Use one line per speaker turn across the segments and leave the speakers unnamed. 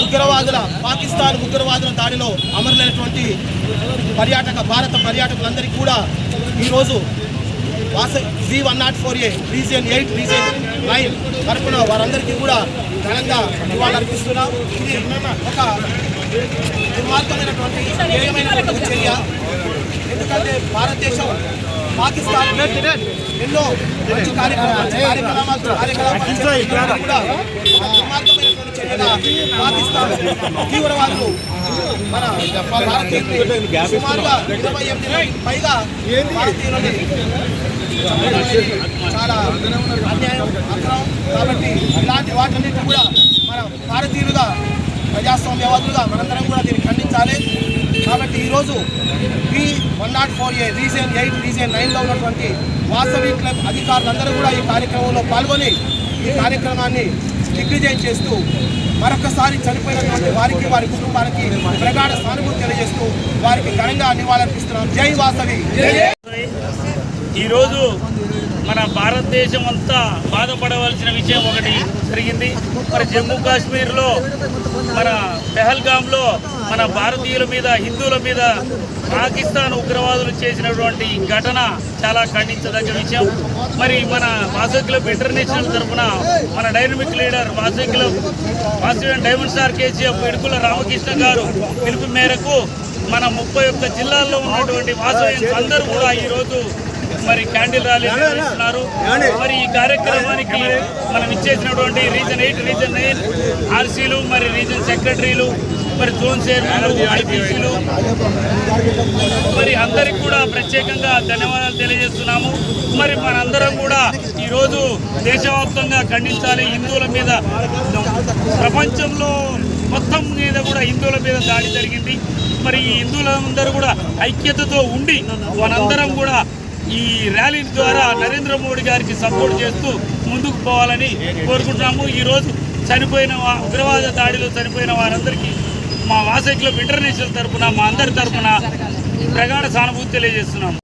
ఉగ్రవాదుల పాకిస్తాన్ ఉగ్రవాదుల దాడిలో అమరులైనటువంటి భారత పర్యాటకులందరికీ కూడా ఈరోజు V104A రీజియన్ 8 రీజియన్ 9 తరపున వారందరికీ కూడా ఘనంగా నివాళులర్పిస్తున్నాం. ఇది ఒక దుర్మార్గమైనటువంటి ఏమైనటువంటి చర్య. ఎందుకంటే భారతదేశం పాకిస్తాన్ ఎన్నో మంచి కార్యక్రమాలు కూడా దుర్మార్గమైనటువంటి చర్యగా పాకిస్తాన్ తీవ్రవాదులు మన భారతీయులు సుమారుగా 28 పైగా భారతీయులని చాలా అన్యాయం అక్రమం. కాబట్టి ఇలాంటి వాటన్నిటిని కూడా మన భారతీయులుగా ప్రజాస్వామ్యవాదులుగా మనందరం కూడా దీన్ని ఖండించాలి. కాబట్టి ఈరోజు V104A రీజియన్ 8 రీజియన్ 9లో ఉన్నటువంటి వాసవి క్లబ్ అధికారులందరూ కూడా ఈ కార్యక్రమంలో పాల్గొని ఈ కార్యక్రమాన్ని దిగ్విజయం చేస్తూ మరొకసారి చనిపోయినటువంటి వారికి వారి కుటుంబానికి ప్రగాఢ సానుభూతి తెలియజేస్తూ వారికి ఘనంగా నివాళులర్పిస్తున్నాం. జై వాసవి.
ఈరోజు మన భారతదేశం అంతా బాధపడవలసిన విషయం ఒకటి జరిగింది. మరి జమ్మూ కాశ్మీర్లో మన పెహల్గాంలో మన భారతీయుల మీద హిందువుల మీద పాకిస్తాన్ ఉగ్రవాదులు చేసినటువంటి ఘటన చాలా ఖండించదగ్గ విషయం. మరి మన వాసవి క్లబ్ ఇంటర్నేషనల్ తరఫున మన dynamic leader Vasavi diamond star KCF Idukula Ramakrishna గారు పిలుపు మేరకు మన 31 జిల్లాల్లో ఉన్నటువంటి వాసవ్యన్స్ అందరూ కూడా ఈరోజు మరి క్యాండిల్ ర్యాలీ నిర్వహిస్తున్నారు. మరి ఈ కార్యక్రమానికి మనం ఇచ్చేసినటువంటి రీజన్ 8 రీజన్ 9 ఆర్సీలు మరి రీజన్ సెక్రటరీలు మరి జోన్ చైర్మన్లు ఐపీసీలు మరి అందరికి కూడా ప్రత్యేకంగా ధన్యవాదాలు తెలియజేస్తున్నాము. మరి మనందరం కూడా ఈరోజు దేశవ్యాప్తంగా ఖండించాలి. హిందువుల మీద ప్రపంచంలో మొత్తం మీద కూడా హిందువుల మీద దాడి జరిగింది. మరి ఈ హిందువులందరూ కూడా ఐక్యతతో ఉండి మనందరం కూడా ఈ ర్యాలీ ద్వారా నరేంద్ర మోడీ గారికి సపోర్ట్ చేస్తూ ముందుకు పోవాలని కోరుకుంటున్నాము. ఈరోజు చనిపోయిన ఉగ్రవాద దాడిలో చనిపోయిన వారందరికీ మా వాసవి క్లబ్ ఇంటర్నేషనల్ తరఫున మా అందరి తరఫున ప్రగాఢ సానుభూతి తెలియజేస్తున్నాము.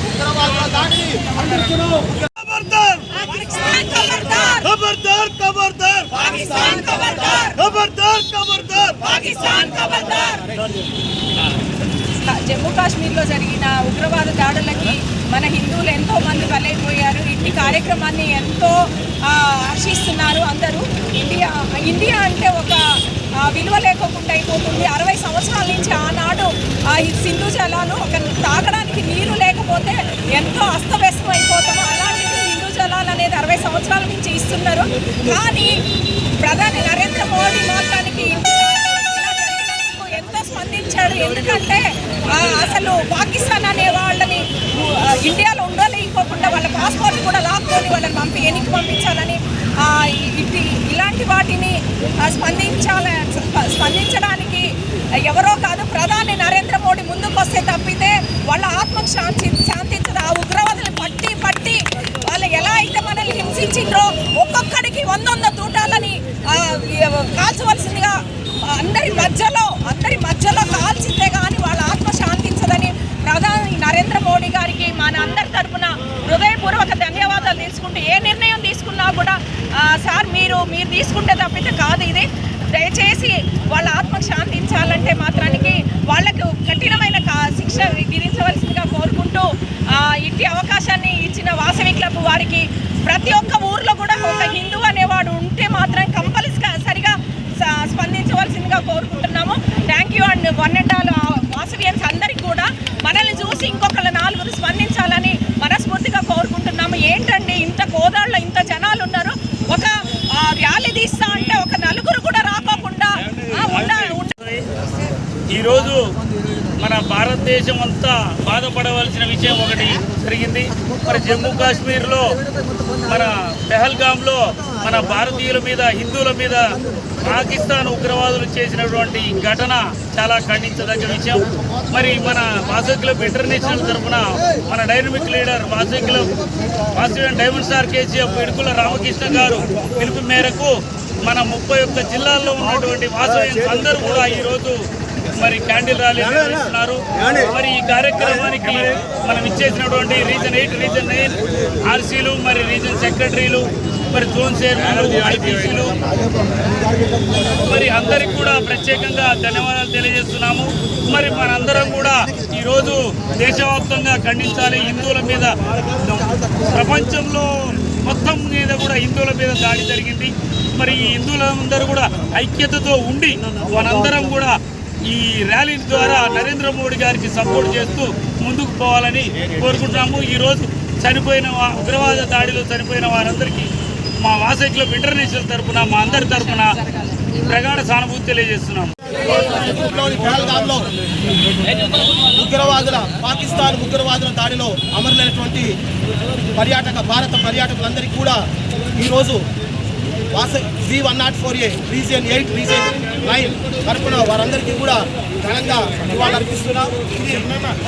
ఉగ్రవాదుల దాడిని ఖండిస్తున్నాం.
ఖబర్దార్ ఖబర్దార్ ఖబర్దార్
పాకిస్తాన్ ఖబర్దార్
ఖబర్దార్ ఖబర్దార్
పాకిస్తాన్ ఖబర్దార్. జమ్మూ కాశ్మీర్లో జరిగిన ఉగ్రవాద దాడులకి మన హిందువులు ఎంతో మంది బలైపోయారు. ఇట్టి కార్యక్రమాన్ని ఎంతో హర్షిస్తున్నారు అందరూ. ఇండియా అంటే ఒక విలువ లేకుండా అయిపోతుంది. 60 సంవత్సరాల నుంచి ఆనాడు ఈ సింధు జలాలు ఒక తాగడానికి నీరు లేకపోతే ఎంతో అస్తవ్యస్తం అయిపోతాము. అలాంటిది సింధు జలాలు అనేది 60 సంవత్సరాల నుంచి ఇస్తున్నారు. కానీ ప్రధాని నరేంద్ర మోడీ మాత్రానికి ఎంతో స్పందించాడు. ఎందుకంటే అసలు పాకిస్తాన్ అనే వాళ్ళని ఇండియాలో ఉండలేకపోకుండా వాళ్ళ పాస్పోర్ట్ కూడా లాక్కొని వాళ్ళని వెనక్కి పంపించాలని ఇలాంటి వాటిని స్పందించడానికి ఎవరో కాదు ప్రధాని నరేంద్ర మోడీ ముందుకు వస్తే తప్పితే వాళ్ళ ఆత్మకు శాంతించదు. ఆ ఉగ్రవాదులు పట్టి వాళ్ళు ఎలా అయితే మనల్ని హింసించిండ్రో ఒక్కొక్కడికి 100 తూటాలని కాల్చవలసిందిగా అందరి మధ్యలో కాల్చిందే కానీ వాళ్ళ ఆత్మ శాంతించదని ప్రధాని నరేంద్ర మోడీ గారికి మన అందరి తరపున హృదయపూర్వక ధన్యవాదాలు తీసుకుంటూ ఏ నిర్ణయం తీసుకున్నా కూడా సార్ మీరు తీసుకుంటే తప్పితే కాదు ఇది. దయచేసి వాళ్ళ ఆత్మకు శాంతించాలంటే మాత్రానికి వాళ్లకు కఠినమైన శిక్ష విధించవలసిందిగా కోరుకుంటూ ఇట్టి అవకాశాన్ని ఇచ్చిన వాసవి క్లబ్ వారికి ప్రతి ఒక్క ఊర్లో కూడా ఒక హిందూ అనేవాడు ఉంటే మాత్రం కంపల్సరిగా స్పందించవలసిందిగా కోరుకుంటున్నాము. Thank you and one and all Vasavians అందరికీ కూడా మనల్ని చూసి ఇంకొకళ్ళ 4 స్పందించాలని మనస్ఫూర్తిగా కోరుకుంటున్నాము. ఏంటండి ఇంత కోదాళ్ళలో ఇంత జనాలు ఉన్నారు, ఒక ర్యాలీ తీస్తా అంటే ఒక 4 కూడా రాకోకుండా
ఈరోజు మన భారతదేశం అంతా బాధపడవలసిన విషయం ఒకటి జరిగింది. మరి జమ్మూ కాశ్మీర్లో మన పెహల్గాంలో మన భారతీయుల మీద హిందువుల మీద పాకిస్తాన్ ఉగ్రవాదులు చేసినటువంటి ఘటన చాలా ఖండించదగ్గ విషయం. మరి మన వాసవి క్లబ్ ఇంటర్నేషనల్ తరఫున మన dynamic leader Vasavi diamond star KCF Idukula Ramakrishna గారు పిలుపు మేరకు మన 31 జిల్లాల్లో ఉన్నటువంటి వాసవ్యన్స్ అందరూ కూడా ఈరోజు మరి క్యాండిల్ ర్యాలీ నిర్వహిస్తున్నారు. మరి ఈ కార్యక్రమానికి మనం ఇచ్చేసినటువంటి రీజన్ 8 రీజన్ 9 ఆర్సీలు మరి రీజన్ సెక్రటరీలు మరి జోన్ చైర్మన్లు ఐపీసీలు మరి అందరికి కూడా ప్రత్యేకంగా ధన్యవాదాలు తెలియజేస్తున్నాము. మరి మనందరం కూడా ఈరోజు దేశవ్యాప్తంగా ఖండించాలి. హిందువుల మీద ప్రపంచంలో మొత్తం మీద కూడా హిందువుల మీద దాడి జరిగింది. మరి ఈ హిందువులందరూ కూడా ఐక్యతతో ఉండి మనందరం కూడా ఈ ర్యాలీ ద్వారా నరేంద్ర మోడీ గారికి సపోర్ట్ చేస్తూ ముందుకు పోవాలని కోరుకుంటున్నాము. ఈరోజు చనిపోయిన ఉగ్రవాద దాడిలో చనిపోయిన వారందరికీ మా వాసవి క్లబ్ ఇంటర్నేషనల్ తరఫున మా అందరి తరఫున ప్రగాఢ సానుభూతి తెలియజేస్తున్నాము.
పాకిస్తాన్ ఉగ్రవాదుల దాడిలో అమరులైనటువంటి భారత పర్యాటకులందరికీ కూడా ఈరోజు V104A రీజియన్ 8 రీజియన్ 9 తరపున వారందరికీ కూడా ఘనంగా నివాళులర్పిస్తున్నాం. ఇది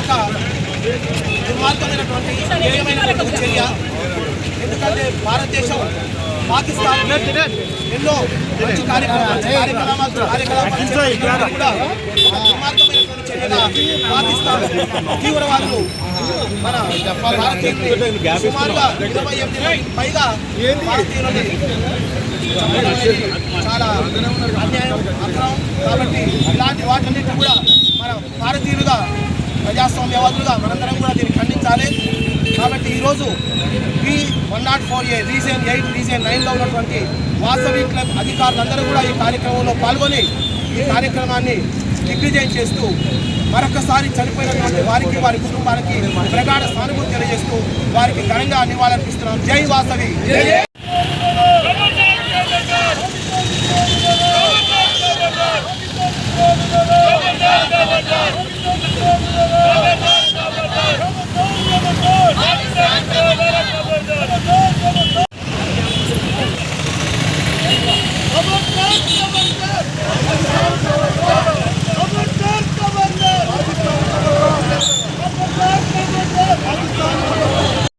ఒక దుర్మార్గమైనటువంటి చర్య. ఎందుకంటే భారతదేశం పాకిస్తాన్ ఎన్నో మంచి కార్యకలాపాలు కూడా ఒక దుర్మార్గమైనటువంటి చర్యగా పాకిస్తాన్ తీవ్రవాదులు మన భారతీయులు సుమారుగా 28 పైగా భారతీయులని చాలా అన్యాయం, అక్రమం. కాబట్టి ఇలాంటి వాటన్నిటి కూడా మన భారతీయులుగా ప్రజాస్వామ్యవాదులుగా మనందరం కూడా దీన్ని ఖండించాలి. కాబట్టి ఈరోజు V104A రీజియన్ 8 రీజియన్ 9లో ఉన్నటువంటి వాసవి క్లబ్ అధికారులందరూ కూడా ఈ కార్యక్రమంలో పాల్గొని ఈ కార్యక్రమాన్ని దిగ్విజయం చేస్తూ మరొకసారి చనిపోయినటువంటి వారికి వారి కుటుంబానికి ప్రగాఢ సానుభూతి తెలియజేస్తూ వారికి ఘనంగా నివాళులర్పిస్తున్నాం. జై వాసవి.